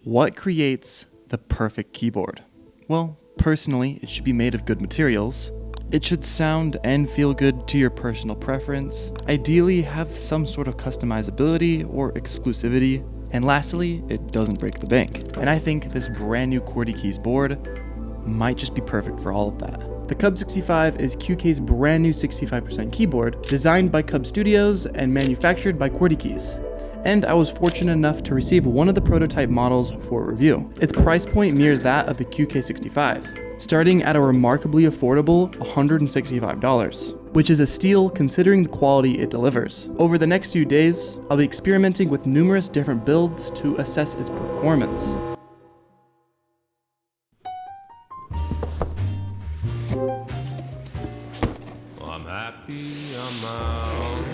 What creates the perfect keyboard? Well, personally, it should be made of good materials. It should sound and feel good to your personal preference. Ideally, have some sort of customizability or exclusivity. And lastly, it doesn't break the bank. And I think this brand new QWERTY keys board might just be perfect for all of that. The Cub65 is QK's brand new 65% keyboard, designed by Cub Studios and manufactured by QWERTY Keys. And I was fortunate enough to receive one of the prototype models for review. Its price point mirrors that of the QK65, starting at a remarkably affordable $165, which is a steal considering the quality it delivers. Over the next few days, I'll be experimenting with numerous different builds to assess its performance. I'm happy on my own,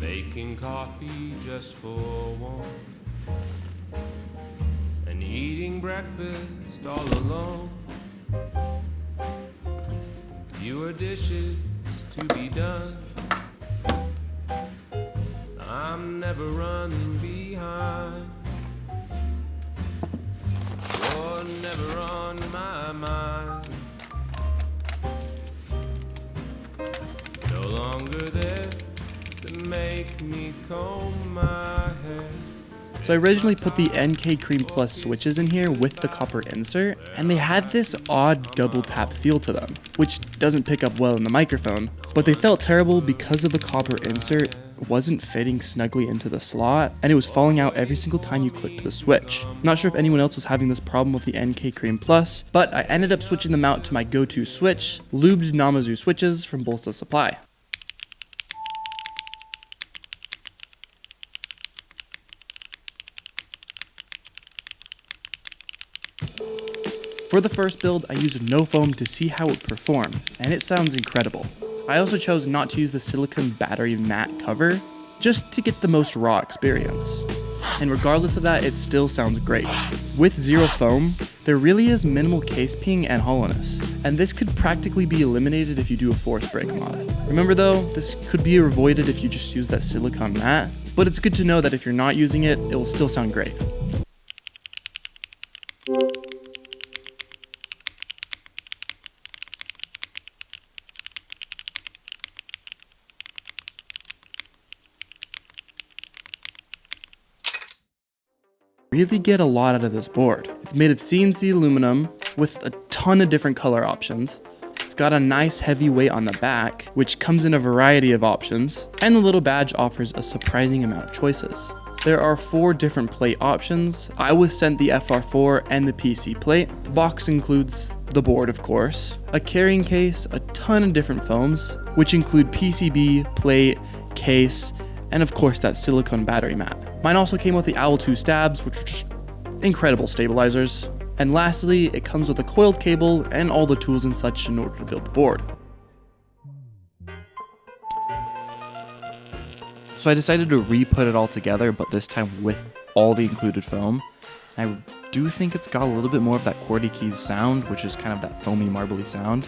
making coffee just for one, and eating breakfast all alone. Fewer dishes to be done. I'm never running behind. You're never on my mind. No longer there to make me comb my hair. So I originally put the NK Cream Plus switches in here with the copper insert, and they had this odd double tap feel to them, which doesn't pick up well in the microphone, but they felt terrible because of the copper insert wasn't fitting snugly into the slot, and it was falling out every single time you clicked the switch. Not sure if anyone else was having this problem with the NK Cream Plus, but I ended up switching them out to my go-to switch, lubed Namazu switches from Bolsa Supply. For the first build, I used no foam to see how it would perform, and it sounds incredible. I also chose not to use the silicone battery matte cover, just to get the most raw experience. And regardless of that, it still sounds great. With zero foam, there really is minimal case ping and hollowness, and this could practically be eliminated if you do a force break mod. Remember though, this could be avoided if you just use that silicone mat, but it's good to know that if you're not using it, it will still sound great. Really get a lot out of this board. It's made of CNC aluminum with a ton of different color options. It's got a nice heavy weight on the back, which comes in a variety of options, and the little badge offers a surprising amount of choices. There are 4 different plate options. I was sent the FR4 and the PC plate. The box includes the board, of course, a carrying case, a ton of different foams, which include PCB, plate, case, and of course that silicone battery mat. Mine also came with the Owl 2 stabs, which are just incredible stabilizers. And lastly, it comes with a coiled cable and all the tools and such in order to build the board. So I decided to re-put it all together, but this time with all the included foam. I do think it's got a little bit more of that QWERTY keys sound, which is kind of that foamy, marbly sound.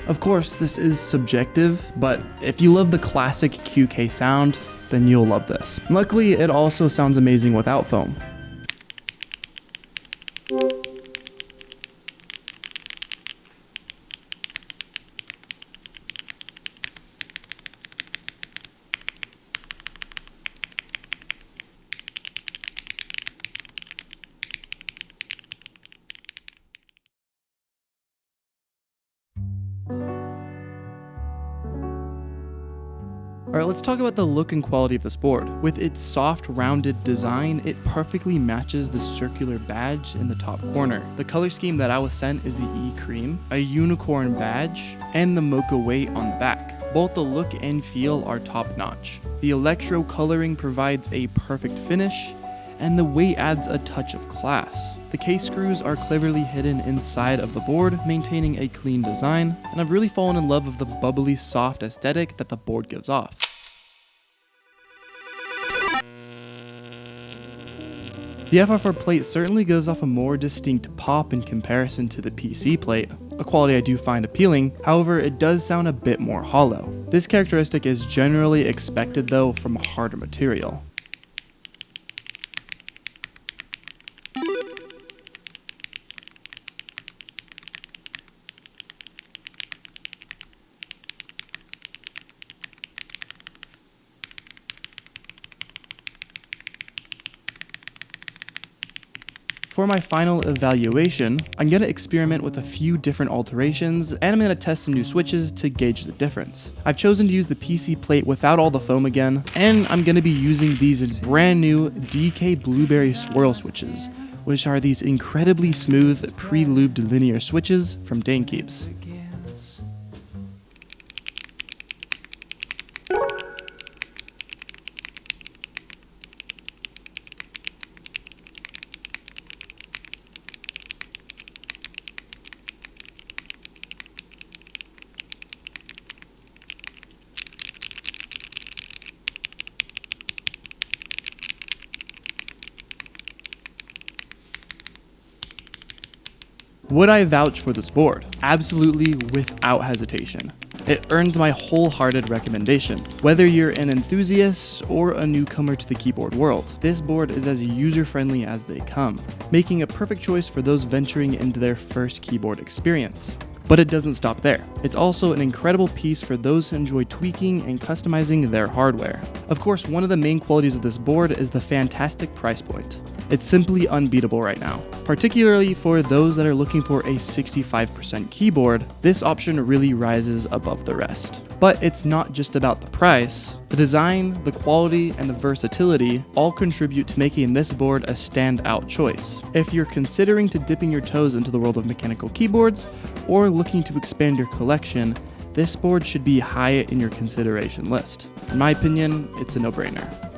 Of course, this is subjective, but if you love the classic QK sound, then you'll love this. Luckily, it also sounds amazing without foam. Alright, let's talk about the look and quality of this board. With its soft, rounded design, it perfectly matches the circular badge in the top corner. The color scheme that I was sent is the E-Cream, a unicorn badge, and the mocha weight on the back. Both the look and feel are top-notch. The electro coloring provides a perfect finish, and the weight adds a touch of class. The case screws are cleverly hidden inside of the board, maintaining a clean design, and I've really fallen in love with the bubbly, soft aesthetic that the board gives off. The FR4 plate certainly gives off a more distinct pop in comparison to the PC plate, a quality I do find appealing. However, it does sound a bit more hollow. This characteristic is generally expected though from a harder material. For my final evaluation, I'm going to experiment with a few different alterations, and I'm going to test some new switches to gauge the difference. I've chosen to use the PC plate without all the foam again, and I'm going to be using these brand new DK Blueberry Swirl switches, which are these incredibly smooth, pre-lubed linear switches from Dane Keeps. Would I vouch for this board? Absolutely, without hesitation. It earns my wholehearted recommendation. Whether you're an enthusiast or a newcomer to the keyboard world, this board is as user-friendly as they come, making a perfect choice for those venturing into their first keyboard experience. But it doesn't stop there. It's also an incredible piece for those who enjoy tweaking and customizing their hardware. Of course, one of the main qualities of this board is the fantastic price point. It's simply unbeatable right now. Particularly for those that are looking for a 65% keyboard, this option really rises above the rest. But it's not just about the price. The design, the quality, and the versatility all contribute to making this board a standout choice. If you're considering dipping your toes into the world of mechanical keyboards, or looking to expand your collection, this board should be high in your consideration list. In my opinion, it's a no-brainer.